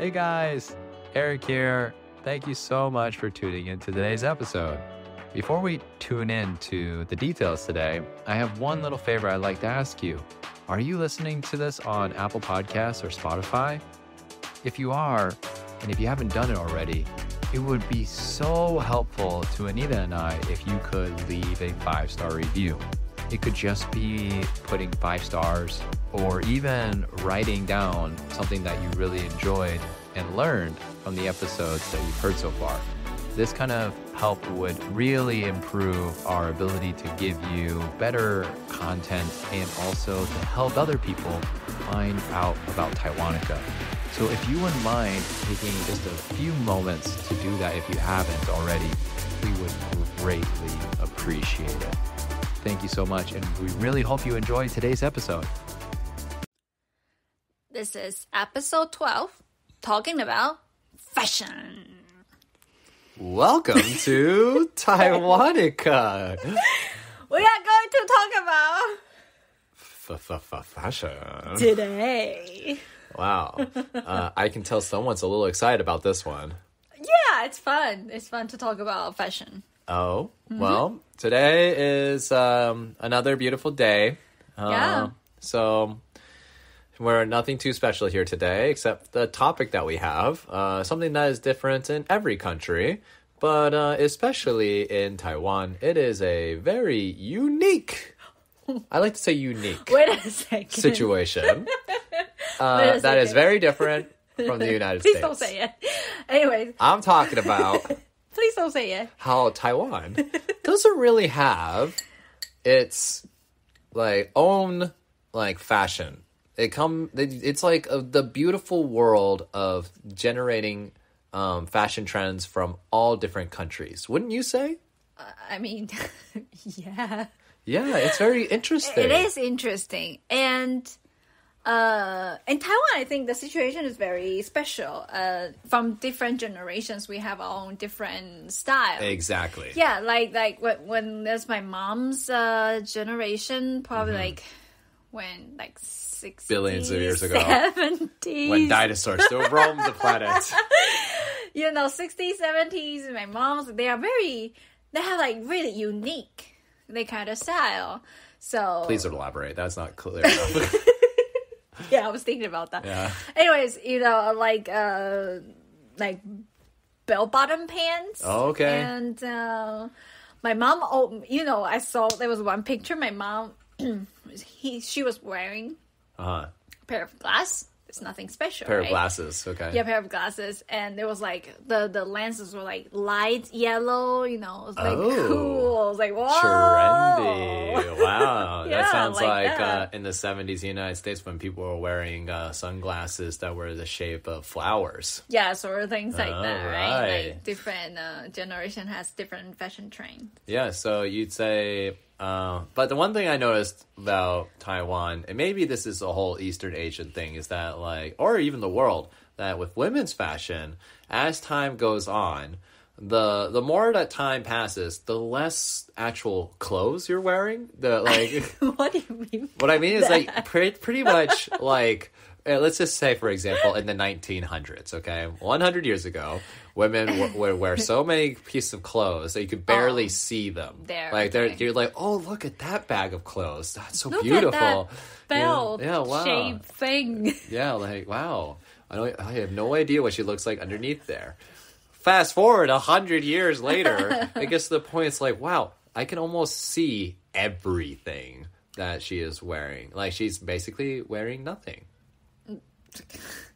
Hey guys, Eric here. Thank you so much for tuning in to today's episode. Before we tune in to the details today, I have one little favor I'd like to ask you. Are you listening to this on Apple Podcasts or Spotify? If you are, and if you haven't done it already, it would be so helpful to Anita and I if you could leave a 5-star review. It could just be putting 5 stars or even writing down something that you really enjoyed and learned from the episodes that you've heard so far. This kind of help would really improve our ability to give you better content and also to help other people find out about Taiwanica. So if you wouldn't mind taking just a few moments to do that if you haven't already, we would greatly appreciate it. Thank you so much, and we really hope you enjoy today's episode. This is episode 12, talking about fashion. Welcome to Taiwanica. We are going to talk about Fashion. today. Wow. I can tell someone's a little excited about this one. Yeah, it's fun. It's fun to talk about fashion. Oh, well, today is another beautiful day. Yeah. So we're nothing too special here today, except the topic that we have, something that is different in every country, but especially in Taiwan. It is a very unique, I like to say unique Wait a second. situation that is very different from the United Please States. don't say it. Anyways, I'm talking about please don't say it. how Taiwan doesn't really have its own fashion. It's like the beautiful world of generating fashion trends from all different countries. Wouldn't you say? I mean, yeah. Yeah, it's very interesting. It is interesting. And in Taiwan, I think the situation is very special. From different generations, we have our own different style. Exactly. Yeah, like when there's my mom's generation, probably when 60s, Billions of years ago. 70s. When dinosaurs still roamed the planet. 60s, 70s, my mom's, they have really unique, kind of style. So Please elaborate. That's not clear enough. yeah, I was thinking about that. Yeah. Anyways, like bell-bottom pants. Oh, okay. And my mom, I saw there was one picture. My mom, she was wearing a pair of glasses. It's nothing special. Pair right? of glasses. Okay. Yeah, pair of glasses, and it was like the lenses were like light yellow. It was like cool. I was like, whoa, trendy. Wow. Yeah, that sounds like like that. in the 70s in the United States when people were wearing sunglasses that were the shape of flowers. Yeah, sort of things like that, right? Right. Like different generation has different fashion trends. Yeah, so you'd say, but the one thing I noticed about Taiwan, and maybe this is a whole Eastern Asian thing, is that or even the world, that with women's fashion, as time goes on, the more that time passes, the less actual clothes you're wearing. What do you mean? What I mean is pretty much let's just say, for example, in the 1900s, okay? 100 years ago, women would wear so many pieces of clothes that you could barely see them. You're like, oh, look at that bag of clothes. That's so beautiful. At that belt wow. shape thing. Yeah, wow. I have no idea what she looks like underneath there. Fast forward 100 years later, it gets to the point, it's like, wow, I can almost see everything that she is wearing. She's basically wearing nothing.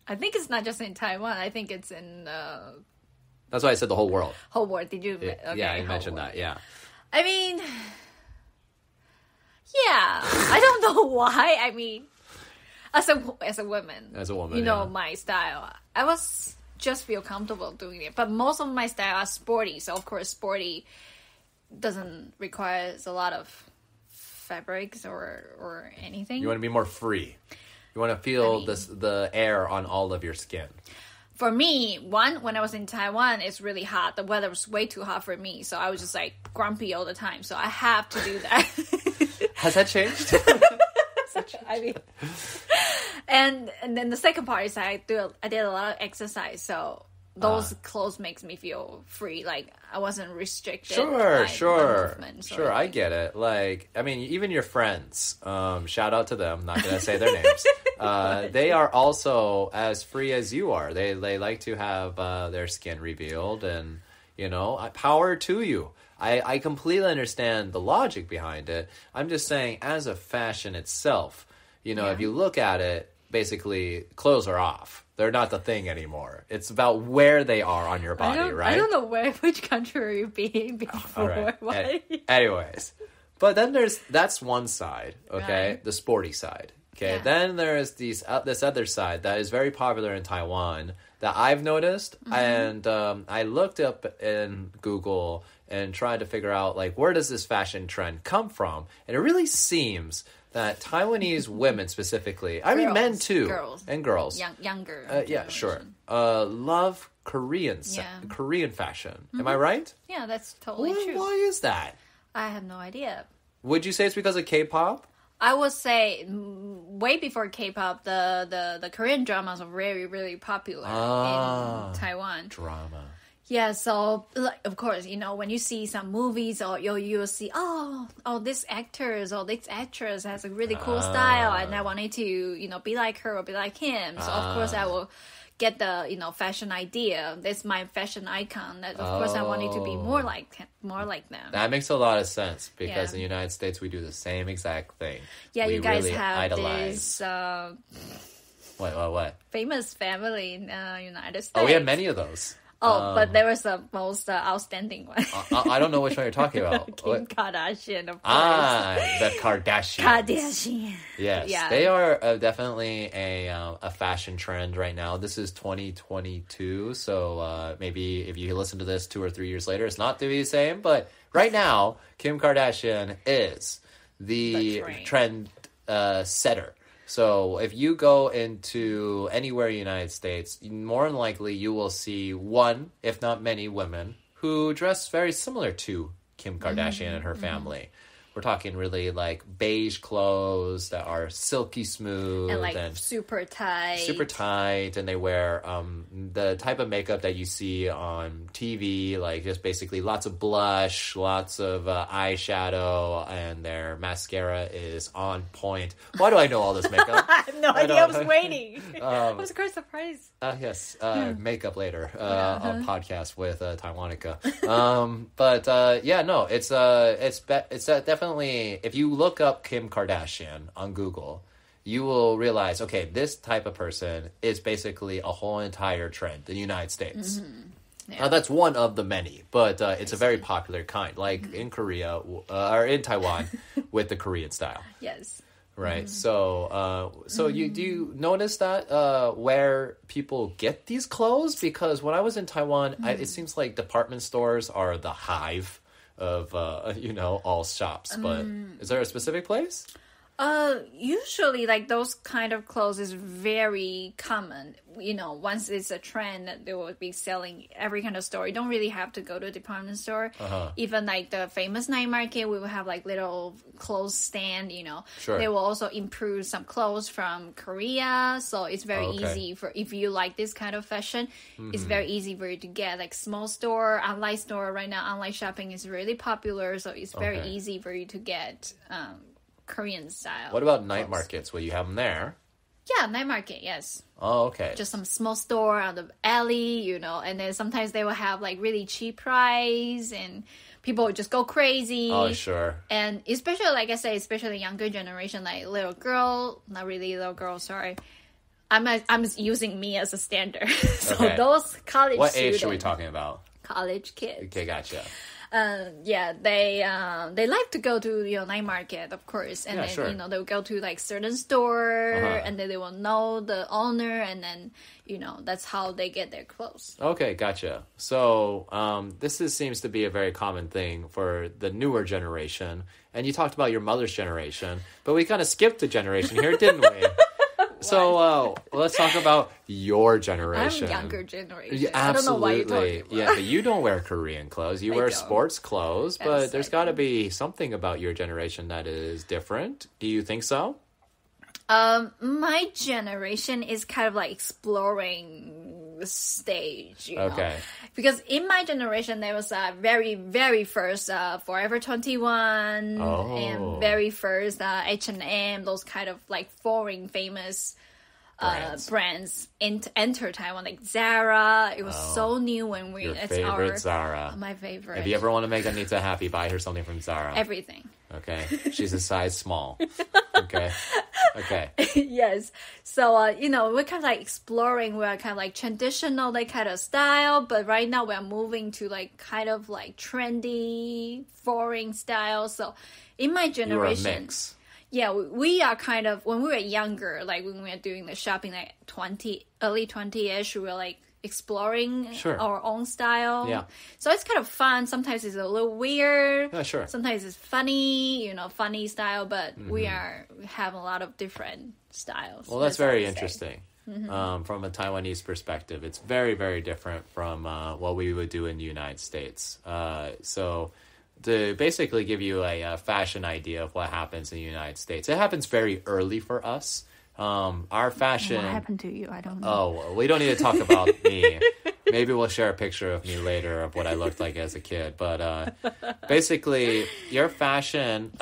I think it's not just in Taiwan. I think it's in That's why I said the whole world. whole world. Did you? Yeah, Okay, yeah, I whole mentioned world. that. Yeah. I mean, yeah. I don't know why. I mean, as a woman, my style, I was just feel comfortable doing it. But most of my style are sporty, so of course, sporty doesn't require a lot of fabrics or anything. You want to be more free. You want to feel the air on all of your skin. For me, when I was in Taiwan, it's really hot. The weather was way too hot for me, so I was just grumpy all the time. So I have to do that. Has that changed? I mean, And then the second part is I did a lot of exercise, so those clothes makes me feel free. Like I wasn't restricted. Sure. I get it. Like, I mean, even your friends, shout out to them. Not gonna say their names. They are also as free as you are. They like to have their skin revealed, and power to you. I completely understand the logic behind it. I'm just saying, as a fashion itself, if you look at it, basically clothes are off. They're not the thing anymore. It's about where they are on your body, right? I don't know which country are you being before. Right. Anyways, but then that's one side, okay? Right. The sporty side. Okay, yeah. Then there's this other side that is very popular in Taiwan that I've noticed, and I looked up in Google and tried to figure out, like, where does this fashion trend come from? And it really seems that Taiwanese women specifically, I mean men too, and girls, younger, yeah, sure, love Korean fashion. Am I right? Yeah, that's totally true. Why is that? I have no idea. Would you say it's because of K-pop? I would say way before K-pop, the Korean dramas are very, really popular in Taiwan. Drama. Yeah, so of course, when you see some movies, or you'll see, this actors or this actress has a really cool style, and I wanted to, be like her or be like him. So of course I will get the, fashion idea. That's my fashion icon. That of course I wanted to be more like them. That makes a lot of sense because in the United States we do the same exact thing. Yeah, we you guys really have idolize. This What? famous family in United States. Oh, we have many of those. But there was the most outstanding one. I don't know which one you're talking about. Kim Kardashian, of course. The Kardashians. Kardashian. Yes, yeah. They are definitely a fashion trend right now. This is 2022, so maybe if you listen to this 2 or 3 years later, it's not to be the same. But right now, Kim Kardashian is the trend setter. So if you go into anywhere in the United States, more than likely you will see one, if not many, women who dress very similar to Kim Kardashian and her family. We're talking really like beige clothes that are silky smooth and super tight, and they wear the type of makeup that you see on TV, like just basically lots of blush, lots of eyeshadow, and their mascara is on point. Why do I know all this makeup? I have no idea. I was waiting. I was quite surprised. Yes, makeup later on podcast with Taiwanica. It's definitely, if you look up Kim Kardashian on Google, you will realize, okay, this type of person is basically a whole entire trend in the United States. Yeah. That's one of the many, but it's a very popular kind, like in Korea or in Taiwan with the Korean style. Yes. Right. So do you notice that where people get these clothes? Because when I was in Taiwan, it seems like department stores are the hive of all shops. But is there a specific place? Usually like those kind of clothes is very common. Once it's a trend, they will be selling every kind of store. You don't really have to go to a department store. Even like the famous night market, we will have like little clothes stand, Sure. They will also improve some clothes from Korea. So it's very easy if you like this kind of fashion, it's very easy for you to get like small store, online store. Right now, online shopping is really popular. So it's very easy for you to get, Korean style. What about night markets? Will you have them there? Yeah, night market, yes. Oh, okay. Just some small store on the alley, and then sometimes they will have like really cheap price and people will just go crazy. Oh, sure. And especially, like I say, especially younger generation, like little girl, not really little girl, sorry. I'm using me as a standard. So those college What students, age are we talking about? College kids. Okay, gotcha. They like to go to night market, of course, and then they'll go to like certain store, and then they will know the owner, and then that's how they get their clothes. Okay, gotcha. So seems to be a very common thing for the newer generation, and you talked about your mother's generation, but we kind of skipped a generation here, didn't we? So let's talk about your generation. I'm younger generation. Yeah, absolutely. I don't know why you're talking about. Yeah, but you don't wear Korean clothes. You wear sports clothes, but there's got to be something about your generation that is different. Do you think so? My generation is kind of like exploring the stage, you know? Because in my generation, there was a very, very first Forever 21 and very first H&M, those kind of like foreign famous brands enter Taiwan, like Zara. It was so new when we. Your favorite Zara. My favorite. If you ever want to make Anita happy, buy her something from Zara. Everything. Okay, she's a size small. Okay. Yes. So you know, we're kind of like exploring. We're kind of like traditional, like kind of style, but right now we're moving to like kind of like trendy, foreign style. So in my generation, you're a mix. Yeah, we are kind of, when we were younger, like when we were doing the shopping, like early 20-ish, we were like exploring our own style. Yeah. So it's kind of fun. Sometimes it's a little weird. Yeah, sure. Sometimes it's funny, you know, funny style, but we have a lot of different styles. Well, that's very interesting. From a Taiwanese perspective, it's very, very different from what we would do in the United States. So to basically give you a fashion idea of what happens in the United States, it happens very early for us. Our fashion... What happened to you? I don't know. Oh, well, we don't need to talk about me. Maybe we'll share a picture of me later of what I looked like as a kid. But basically, your fashion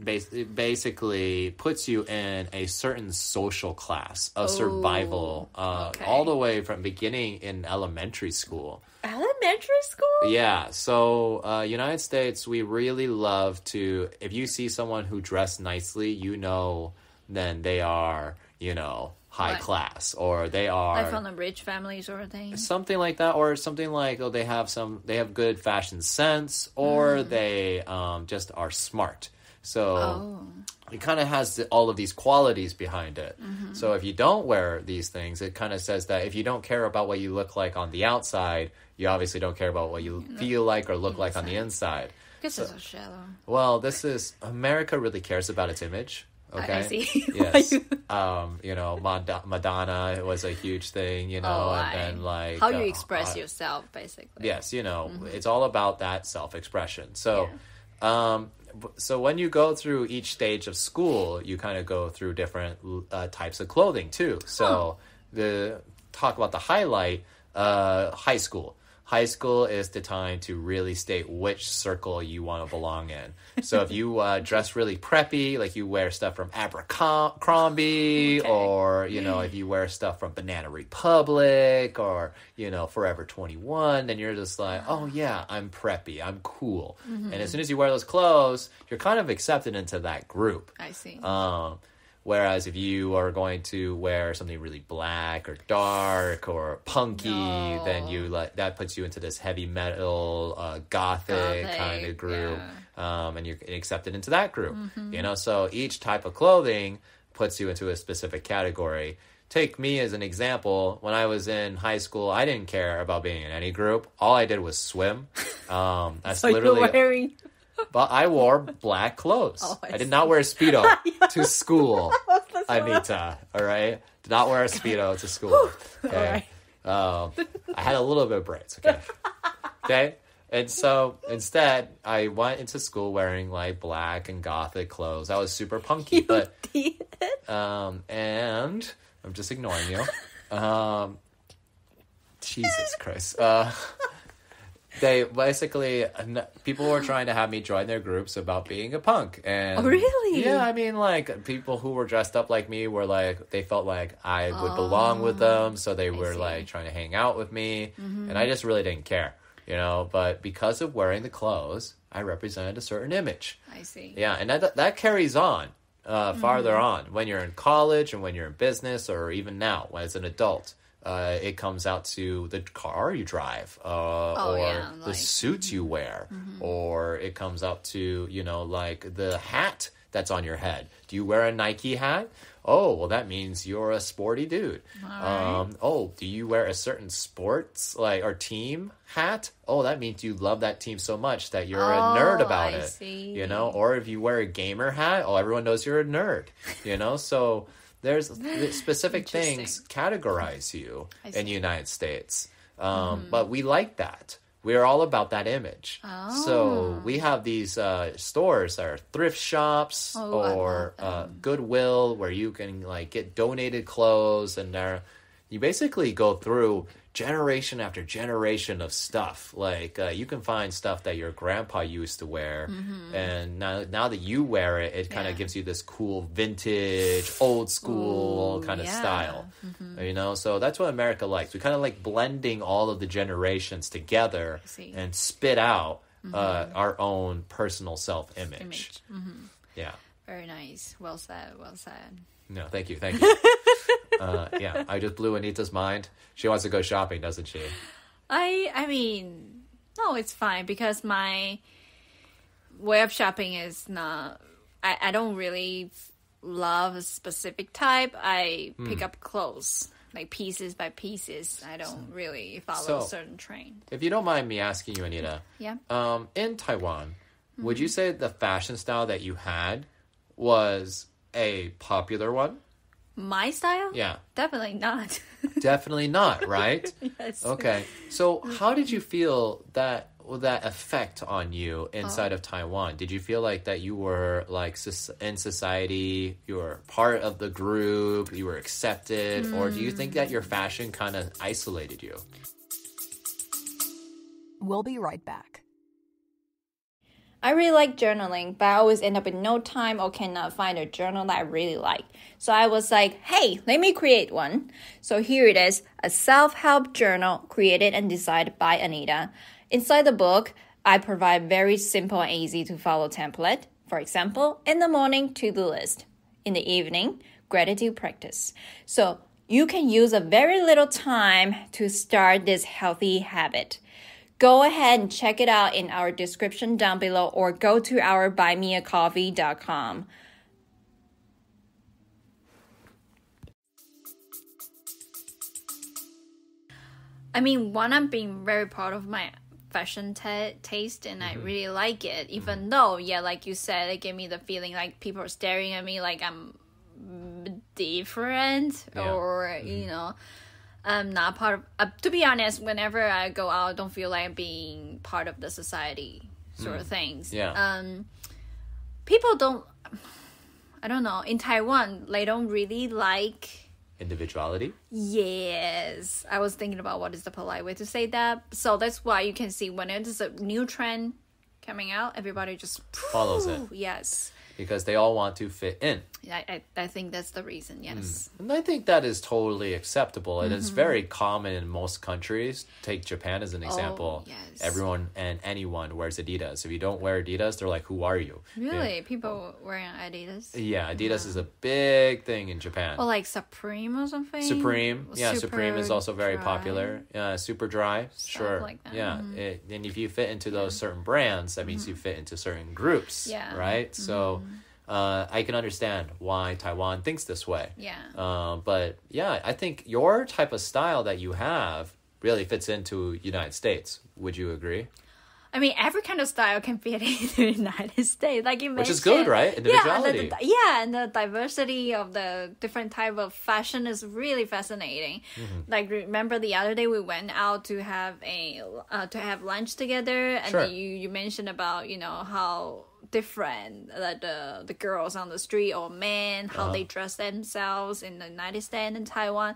basically puts you in a certain social class, a survival, all the way from beginning in elementary school. Elementary school? Yeah. So, United States, we really love to... If you see someone who dressed nicely, you know... then they are, you know, high class, or they are like from a rich family sort of thing. Something like that, or something like they have good fashion sense, or they just are smart. So it kind of has all of these qualities behind it. So if you don't wear these things, it kind of says that if you don't care about what you look like on the outside, you obviously don't care about what you feel like or look like on the inside. This is so shallow. Well, America really cares about its image. Okay. I see. Yes. You know, Madonna was a huge thing, you know, and then like how you express yourself, basically. Yes, you know, it's all about that self-expression. So, so when you go through each stage of school, you kind of go through different types of clothing too. So talk about the highlight, high school. High school is the time to really state which circle you want to belong in. So if you dress really preppy, like you wear stuff from Abercrombie, or, you know, if you wear stuff from Banana Republic, or, you know, Forever 21, then you're just like, oh yeah, I'm preppy, I'm cool. And as soon as you wear those clothes, you're kind of accepted into that group. I see. Whereas if you are going to wear something really black or dark or punky, then that puts you into this heavy metal, gothic kind of group, and you're accepted into that group. You know, so each type of clothing puts you into a specific category. Take me as an example. When I was in high school, I didn't care about being in any group. All I did was swim. That's so literally. You're wearing. But I wore black clothes. I did not wear a Speedo to school, Anita. All right? Did not wear a Speedo to school. Okay? I had a little bit of braids. Okay? Okay? And so instead, I went into school wearing like black and gothic clothes. I was super punky. You did? And I'm just ignoring you. Jesus Christ. They basically, people were trying to have me join their groups about being a punk. And really? Yeah, I mean, like, people who were dressed up like me were like, they felt like I would belong with them. So they were like trying to hang out with me. And I just really didn't care, you know. But because of wearing the clothes, I represented a certain image. I see. Yeah, and that carries on farther on. When you're in college and when you're in business, or even now, when as an adult. It comes out to the car you drive, or the suits you wear, or it comes out to, you know, like the hat that's on your head. Do you wear a Nike hat? Oh, well, that means you're a sporty dude. Oh, do you wear a certain sports or team hat? Oh, that means you love that team so much that you're a nerd about it. See. You know, or if you wear a gamer hat, oh, everyone knows you're a nerd. You know, so. There's specific things categorize you in the United States. But we like that. we're all about that image. Oh. So we have these stores that are thrift shops or Goodwill where you can like get donated clothes, and you basically go through generation after generation of stuff. Like you can find stuff that your grandpa used to wear, and now that you wear it, it kind of gives you this cool vintage, old school kind of style. You know, so that's what America likes. We kind of like blending all of the generations together and spit out our own personal self-image. Yeah. Very nice. Well said. Well said. No, thank you. Yeah, I just blew Anita's mind. She wants to go shopping, doesn't she? I mean, no, it's fine because my way of shopping is not. I don't really love a specific type. I pick up clothes like pieces by pieces. I don't really follow a certain trend. If you don't mind me asking you, Anita, in Taiwan, would you say the fashion style that you had was a popular one? My style? Yeah. Definitely not. Definitely not, right? Yes. Okay. So how did you feel that effect on you inside of Taiwan? Did you feel like that you were like in society, you were part of the group, you were accepted, or do you think that your fashion kind of isolated you? We'll be right back. I really like journaling, but I always end up with no time or cannot find a journal that I really like. So I was like, hey, let me create one. So here it is, a self-help journal created and designed by Anita. Inside the book, I provide very simple and easy to follow template. For example, in the morning, to-do list. In the evening, gratitude practice. So you can use a very little time to start this healthy habit. Go ahead and check it out in our description down below or go to our buymeacoffee.com. I mean, one, I'm being very proud of my fashion taste and I really like it. Even though, like you said, it gave me the feeling like people are staring at me like I'm different or, you know. I'm not part of, to be honest, whenever I go out, I don't feel like I'm being part of the society sort of things. Yeah. People don't, I don't know, in Taiwan, they don't really like individuality? Yes. I was thinking about what is the polite way to say that. So that's why you can see when there's a new trend coming out, everybody just follows it. Yes. Because they all want to fit in. I think that's the reason, yes. And I think that is totally acceptable. And it's very common in most countries. Take Japan as an example. Yes. Everyone and anyone wears Adidas. If you don't wear Adidas, they're like, who are you? Really? People wearing Adidas? Yeah, Adidas is a big thing in Japan. Or like Supreme or something? Supreme. Yeah, Supreme is also very popular. Super dry. Stuff sure. like that. Yeah. And if you fit into those certain brands, that means you fit into certain groups. Yeah. Right? So I can understand why Taiwan thinks this way. Yeah. But yeah, I think your type of style that you have really fits into United States. Would you agree? I mean, every kind of style can fit in the United States, like you mentioned. Which is good, right? Individuality. And the diversity of the different type of fashion is really fascinating. Like, remember the other day we went out to have lunch together, and you mentioned about, you know, how different the girls on the street or men, how they dress themselves in the United States and Taiwan.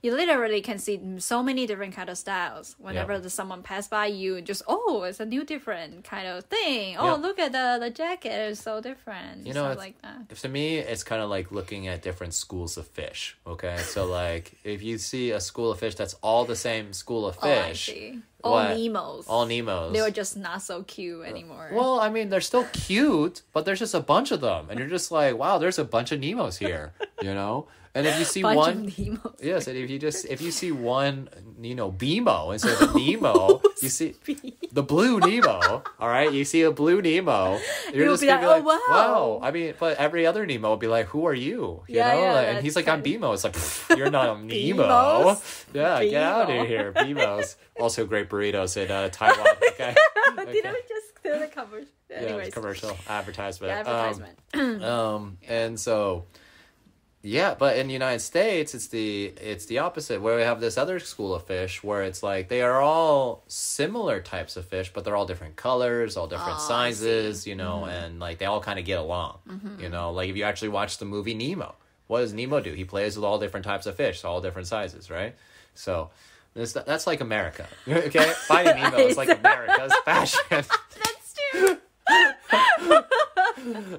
You literally can see so many different kind of styles. Whenever someone pass by you, just, it's a new different kind of thing. Look at the jacket, it's so different. You know, like that. To me, it's kind of like looking at different schools of fish. Okay, so like if you see a school of fish that's all the same school of fish. I see. All Nemos. All Nemos. They were just not so cute anymore. Well, I mean, they're still cute, but there's just a bunch of them. And you're just like, wow, there's a bunch of Nemos here, you know? And if you see one... Yes, and if you see one, you know, BMO instead of Nemo, you see the blue Nemo, all right? You see a blue Nemo. You're just going to be like, wow. I mean, but every other Nemo will be like, who are you? You know? And he's like, I'm BMO. It's like, you're not a Nemo. Yeah, get out of here, BMOs. Also great burritos in Taiwan. Okay. Did I just do the commercial? Anyways. Yeah, commercial advertisement. And so Yeah, but in the United States, it's the opposite, where we have this other school of fish where it's like they are all similar types of fish, but they're all different colors, all different sizes, you know, and like they all kind of get along. You know, like if you actually watch the movie Nemo, what does Nemo do? He plays with all different types of fish, all different sizes, right? So that's like America, okay? Finding Nemo is like America's fashion. That's true.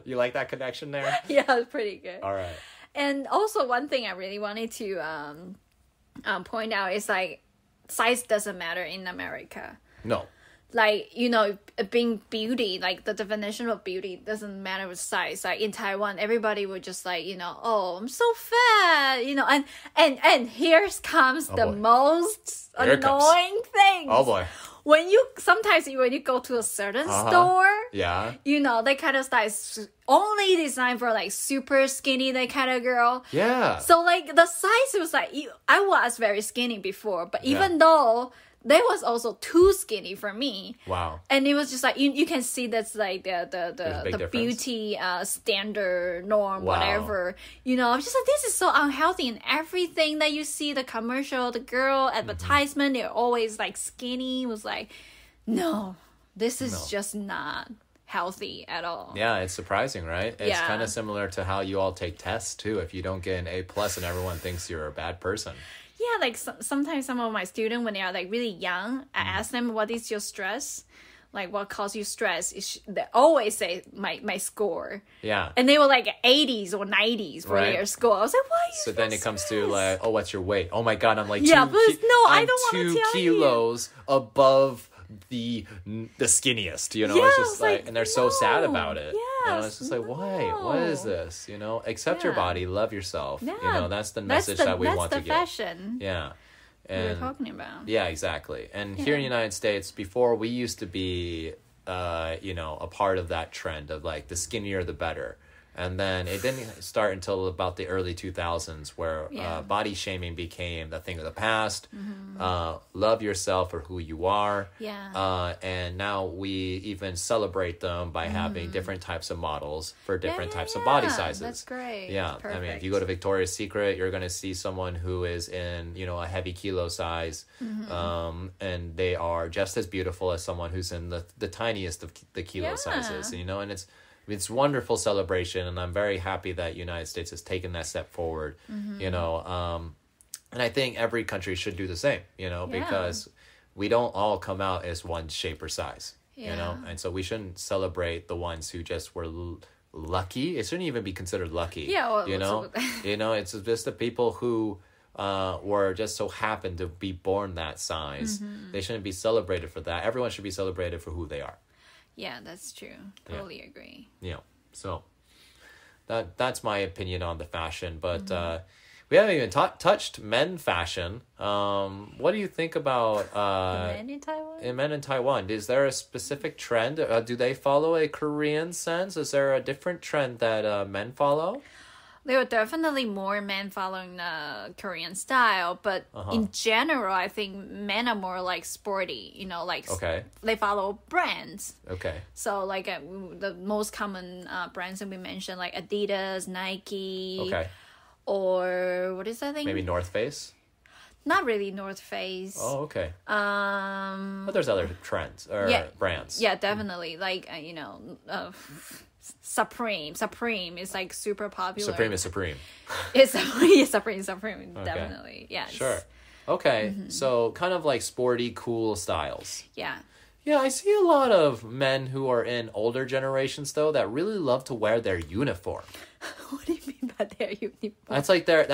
You like that connection there? Yeah, it's pretty good. All right. And also one thing I really wanted to point out is like size doesn't matter in America. No. Like, you know, being beauty, like the definition of beauty doesn't matter with size. Like in Taiwan, everybody would just like, you know, oh, I'm so fat, you know, and here comes the most annoying thing. Oh boy. Sometimes when you go to a certain store, yeah, you know, they kind of start only designed for like super skinny, that kind of girl. Yeah. So like the size was like, I was very skinny before, but even though they was also too skinny for me. Wow. And it was just like, you can see that's like the beauty standard norm, whatever. You know, I'm just like, this is so unhealthy. And everything that you see, the commercial, the girl advertisement, they're always like skinny. It was like, no, this is just not healthy at all. Yeah, it's surprising, right? It's kind of similar to how you all take tests too. If you don't get an A+ and everyone thinks you're a bad person. Yeah, like sometimes some of my students, when they are like really young, I ask them, what is your stress? Like, what causes you stress? They always say my score. Yeah. And they were like 80s or 90s for their score. I was like, why are you so then it comes to like, oh, what's your weight? Oh my God, I'm like, I don't want to tell 2 kilos above the skinniest, you know? Yeah, it's just like, and they're so sad about it. You know, it's just like, why? What is this? You know, accept your body, love yourself. You know, that's the message that we want to get. That's the fashion. Yeah. And we're talking about. Yeah, exactly. And here in the United States, before we used to be, you know, a part of that trend of like the skinnier the better. And then it didn't start until about the early 2000s where body shaming became the thing of the past. Love yourself for who you are. Yeah. And now we even celebrate them by having different types of models for different types of body sizes. That's great. Yeah. Perfect. I mean, if you go to Victoria's Secret, you're going to see someone who is in, you know, a heavy kilo size. And they are just as beautiful as someone who's in the tiniest of the kilo sizes, you know, and it's wonderful celebration, and I'm very happy that United States has taken that step forward, you know, and I think every country should do the same, you know, because we don't all come out as one shape or size, you know, and so we shouldn't celebrate the ones who just were lucky. It shouldn't even be considered lucky, you know, you know, it's just the people who were just so happened to be born that size. They shouldn't be celebrated for that. Everyone should be celebrated for who they are. Yeah, that's true. Totally agree. Yeah. So that's my opinion on the fashion, but we haven't even touched men fashion. What do you think about men in Taiwan? Men in Taiwan? Is there a specific trend? Do they follow a Korean sense? Is there a different trend that men follow? There are definitely more men following the Korean style, but in general, I think men are more like sporty, you know, like they follow brands. Okay. So like the most common brands that we mentioned, like Adidas, Nike. Okay. Or what is that thing? Maybe North Face? Not really North Face. Oh, okay. But there's other trends or brands. Yeah, definitely. Like, you know, Supreme is like super popular. Supreme is Supreme. It's Supreme, okay. Definitely. Yes. Sure. Okay. So kind of like sporty, cool styles. Yeah. Yeah, I see a lot of men who are in older generations though that really love to wear their uniform. What do you mean by their uniform? That's like they're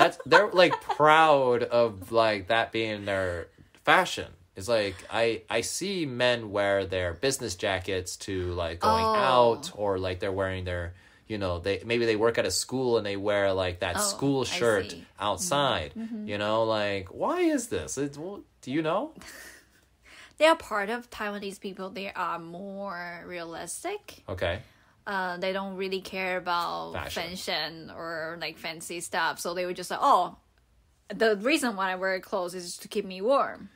like proud of like that being their fashion. It's like I see men wear their business jackets to like going out, or like they're wearing their, you know, they work at a school and they wear like that school shirt outside. You know, like why is this? Do you know? They are part of Taiwanese people. They are more realistic. Okay. They don't really care about fashion or like fancy stuff. So they would just like, the reason why I wear clothes is to keep me warm.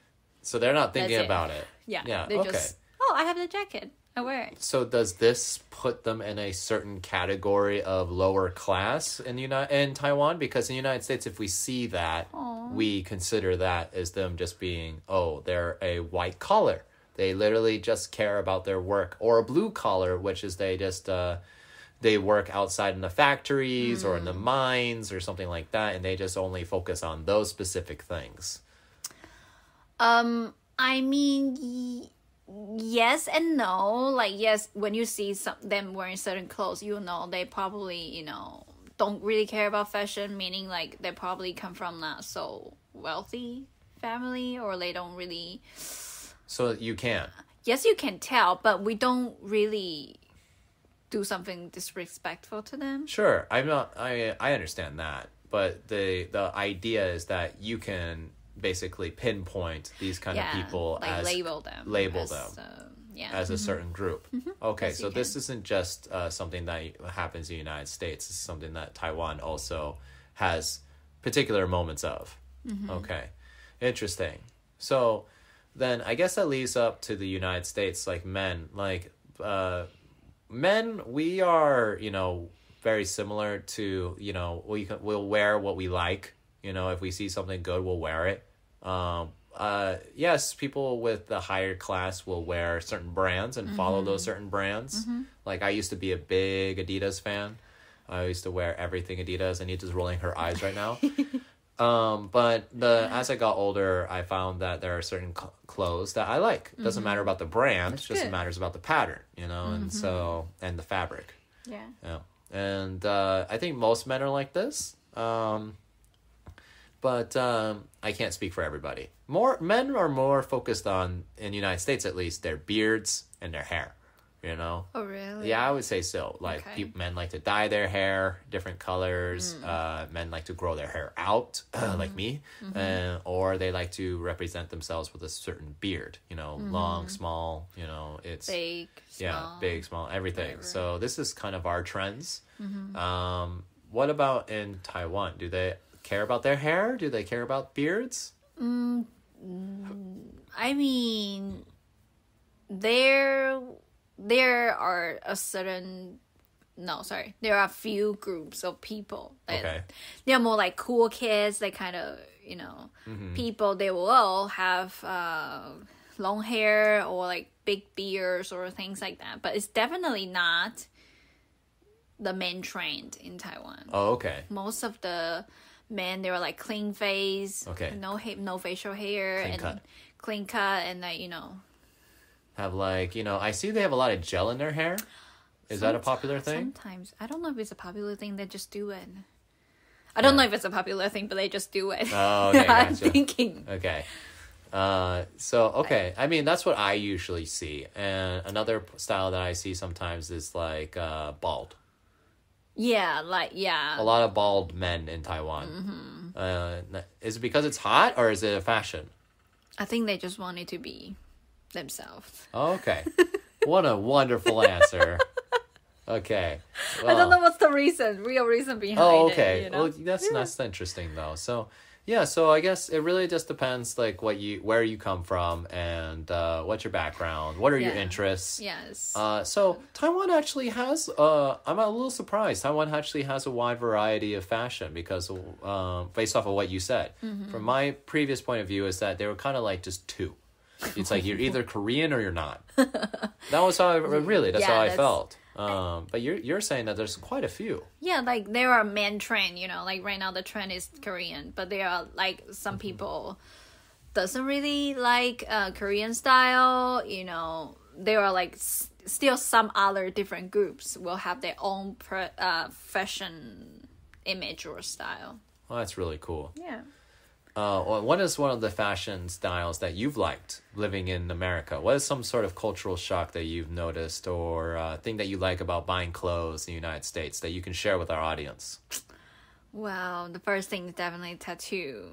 So they're not thinking about it. Yeah. They're just, I have the jacket. I wear it. So does this put them in a certain category of lower class in Taiwan? Because in the United States, if we see that, we consider that as them just being, they're a white collar. They literally just care about their work. Or a blue collar, which is they just they work outside in the factories or in the mines or something like that, and they just only focus on those specific things. I mean, yes and no. Like, yes, when you see them wearing certain clothes, they probably, don't really care about fashion, meaning like they probably come from not so wealthy family, or they don't really. So you can. Yes, you can tell, but we don't really do something disrespectful to them. Sure, I understand that, but the idea is that you can basically pinpoint these kind of people, like as label them as a certain group. Okay, yes, so this isn't just something that happens in the United States. It's something that Taiwan also has particular moments of. Okay, interesting. So then I guess that leads up to the United States, like men. Like men, we are, very similar to, we'll wear what we like. If we see something good, we'll wear it. Yes, people with the higher class will wear certain brands and follow those certain brands. Like I used to be a big Adidas fan. I used to wear everything Adidas. Anita's rolling her eyes right now. But as I got older, I found that there are certain clothes that I like. It doesn't matter about the brand, it just matters about the pattern, and the fabric. Yeah. And I think most men are like this. But I can't speak for everybody. Men are more focused on, in the United States at least, their beards and their hair. Oh, really? Yeah, I would say so. Like men like to dye their hair different colors. Men like to grow their hair out, like me, or they like to represent themselves with a certain beard. Long, small. It's big, small, big, small, everything. Whatever. So this is kind of our trends. What about in Taiwan? Do they care about their hair? Do they care about beards? I mean, there are there are a few groups of people that they're more like cool kids. They kind of, people, they will all have long hair or like big beards or things like that. But it's definitely not the main trend in Taiwan. Oh, okay. Most of the men, they were like clean face, no facial hair, clean cut, and like, have like, I see they have a lot of gel in their hair. Is that a popular thing? Sometimes. I don't know if it's a popular thing. They just do it. I don't know if it's a popular thing, but they just do it. Oh, okay. Gotcha. I'm thinking. Okay. I mean, that's what I usually see. And another style that I see sometimes is like bald. Yeah, a lot of bald men in Taiwan. Is it because it's hot, or is it a fashion? I think they just wanted to be themselves. Okay. What a wonderful answer. Okay. Well, I don't know what's the real reason behind it. Oh, okay. Well, that's interesting though. So yeah, so I guess it really just depends, like where you come from and what's your background, what are your interests. Yes. So Taiwan actually has I'm a little surprised. Taiwan actually has a wide variety of fashion because based off of what you said. From my previous point of view is that they were kind of like just two. It's like you're either Korean or you're not. That was how I felt. But you're saying that there's quite a few. Yeah, like there are men trend, like right now the trend is Korean, but there are like some people doesn't really like Korean style, there are like still some other different groups will have their own fashion image or style. Well, that's really cool. Yeah. What is one of the fashion styles that you've liked living in America? What is some sort of cultural shock that you've noticed or thing that you like about buying clothes in the United States that you can share with our audience? Well, the first thing is definitely tattoo.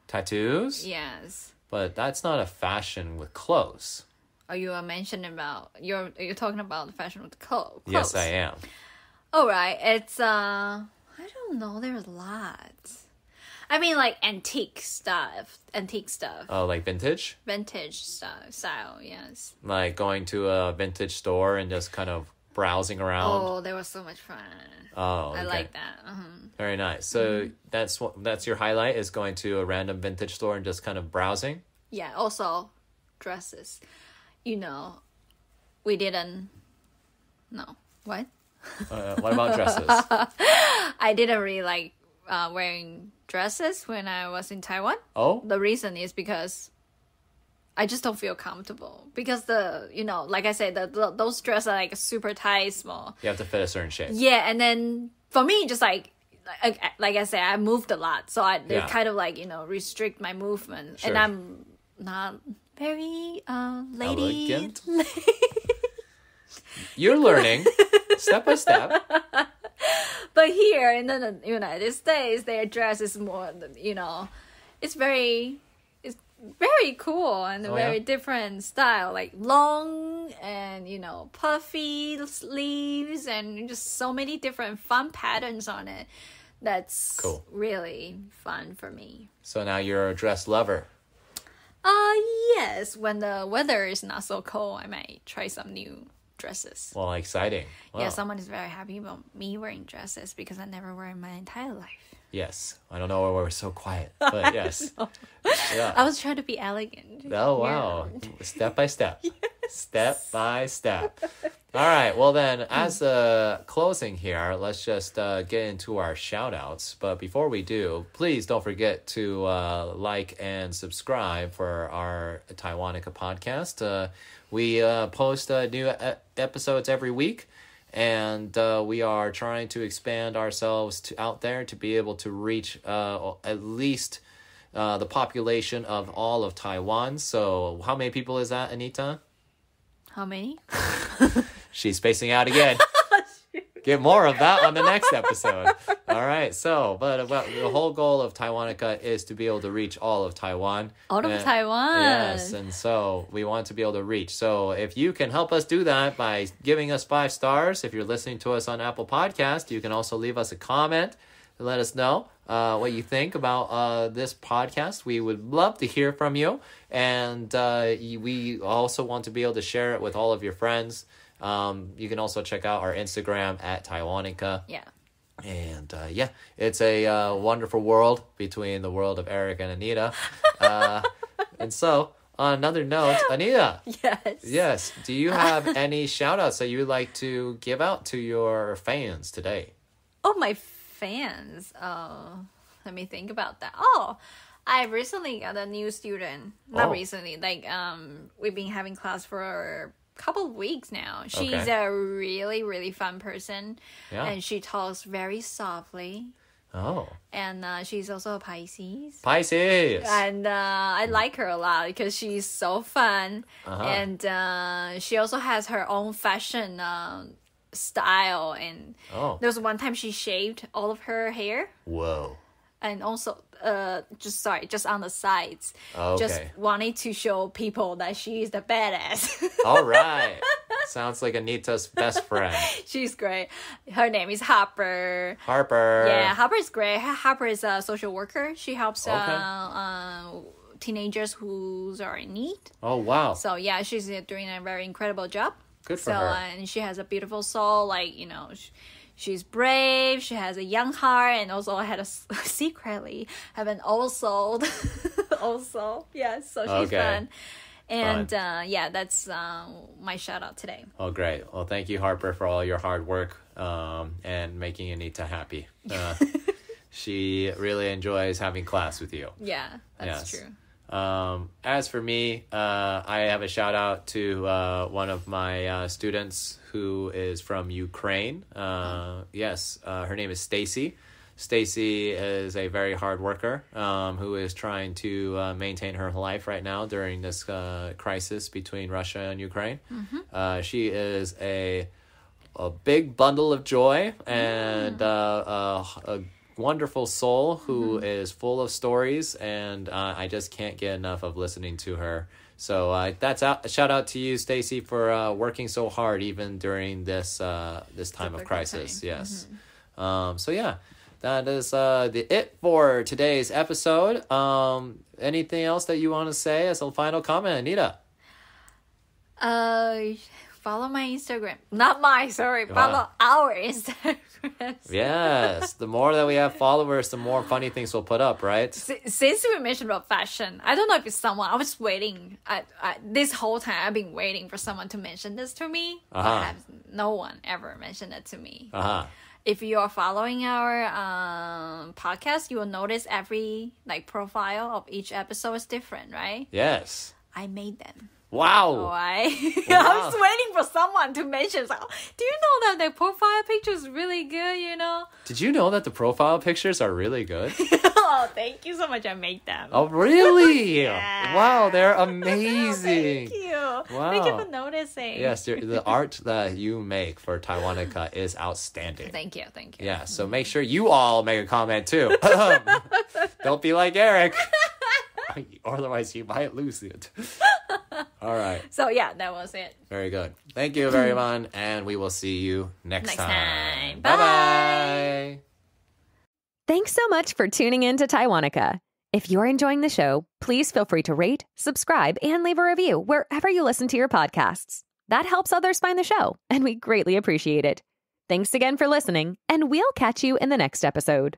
Tattoos? Yes. But that's not a fashion with clothes. Oh, you are mentioning about, you're talking about the fashion with clothes. Yes, I am. All right. It's, I don't know. There's lots. I mean, like antique stuff. Oh, like vintage? Vintage style, yes. Like going to a vintage store and just kind of browsing around. Oh, that was so much fun. Oh, okay. I like that. Very nice. So that's your highlight, is going to a random vintage store and just kind of browsing? Yeah, also dresses. You know, we didn't... No. What? What about dresses? I didn't really like wearing dresses when I was in Taiwan. Oh? The reason is because I just don't feel comfortable. Because like I said, those dresses are like super tight, small. You have to fit a certain shape. Yeah, and then for me, just like I said, I moved a lot. So they kind of like, restrict my movement. Sure. And I'm not very lady. Elegant? You're learning step by step. But here in the United States, their dress is more, it's very cool and very different style, like long and, puffy sleeves and just so many different fun patterns on it. That's cool. Really fun for me. So now you're a dress lover. Yes. When the weather is not so cold, I might try some new dresses. Well, exciting. Wow. Yeah, someone is very happy about me wearing dresses because I never wear in my entire life. Yes. I don't know why we're so quiet, but yes. Yeah. I was trying to be elegant. Oh, wow. Yeah. Step by step. Yes. Step by step. All right. Well, then, as a closing here, let's just get into our shout outs. But before we do, please don't forget to like and subscribe for our Taiwanica podcast. We post new episodes every week. And we are trying to expand ourselves out there to be able to reach at least the population of all of Taiwan. So how many people is that, Anita? How many? She's spacing out again. Get more of that on the next episode. All right. So, but the whole goal of Taiwanica is to be able to reach all of Taiwan. All of Taiwan. Yes. And so we want to be able to reach. So if you can help us do that by giving us 5 stars, if you're listening to us on Apple Podcast, you can also leave us a comment and let us know what you think about this podcast. We would love to hear from you. And we also want to be able to share it with all of your friends. You can also check out our Instagram at Taiwanica. Yeah. And it's a wonderful world between the world of Eric and Anita. And so, on another note, Anita. Yes. Do you have any shout outs that you would like to give out to your fans today? Oh, my fans. Let me think about that. Oh, I recently got a new student. Not recently. Like, we've been having class for couple of weeks now. She's a really, really fun person. Yeah. And she talks very softly. Oh. And she's also a Pisces. And I like her a lot because she's so fun. And she also has her own fashion style. And there was one time she shaved all of her hair. Whoa. And also, just on the sides. Just wanting to show people that she is the badass. All right. Sounds like Anita's best friend. She's great. Her name is Harper. Yeah, Harper is great. Harper is a social worker. She helps teenagers who are in need. Oh, wow. So, yeah, she's doing a very incredible job. Good for her. And she has a beautiful soul, like, she's brave, she has a young heart, and also secretly have an old soul. Also, yes, so she's fun. And that's my shout out today. Oh, great. Well, thank you, Harper, for all your hard work and making Anita happy. She really enjoys having class with you. Yeah, that's true. As for me, I have a shout out to one of my students who is from Ukraine. Yes, her name is Stacy. Stacy is a very hard worker who is trying to maintain her life right now during this crisis between Russia and Ukraine. Mm-hmm. She is a big bundle of joy and a wonderful soul who is full of stories, and I just can't get enough of listening to her. So that's a shout out to you, Stacy, for working so hard even during this time of crisis. Yes. So yeah, that is it for today's episode. Anything else that you want to say as a final comment, Anita? Follow my Instagram. Not mine, sorry. Follow our Instagram. Yes. The more that we have followers, the more funny things we'll put up, right? Since we mentioned about fashion, I don't know if it's someone. I was waiting. This whole time, I've been waiting for someone to mention this to me. But no one ever mentioned it to me. If you are following our podcast, you will notice every profile of each episode is different, right? Yes. I made them. Wow. Why? Wow. I was waiting for someone to mention. So, do you know that the profile picture is really good, you know? Did you know that the profile pictures are really good? Oh, thank you so much. I made them. Oh, really? Yeah. Wow, they're amazing. Thank you. Wow. Thank you for noticing. Yes, the art that you make for Taiwanica is outstanding. Thank you. Yeah, so make sure you all make a comment too. Don't be like Eric. Otherwise, you might lose it. All right. So, yeah, that was it. Very good. Thank you, everyone. And we will see you next time. Bye-bye. Thanks so much for tuning in to Taiwanica. If you're enjoying the show, please feel free to rate, subscribe, and leave a review wherever you listen to your podcasts. That helps others find the show, and we greatly appreciate it. Thanks again for listening, and we'll catch you in the next episode.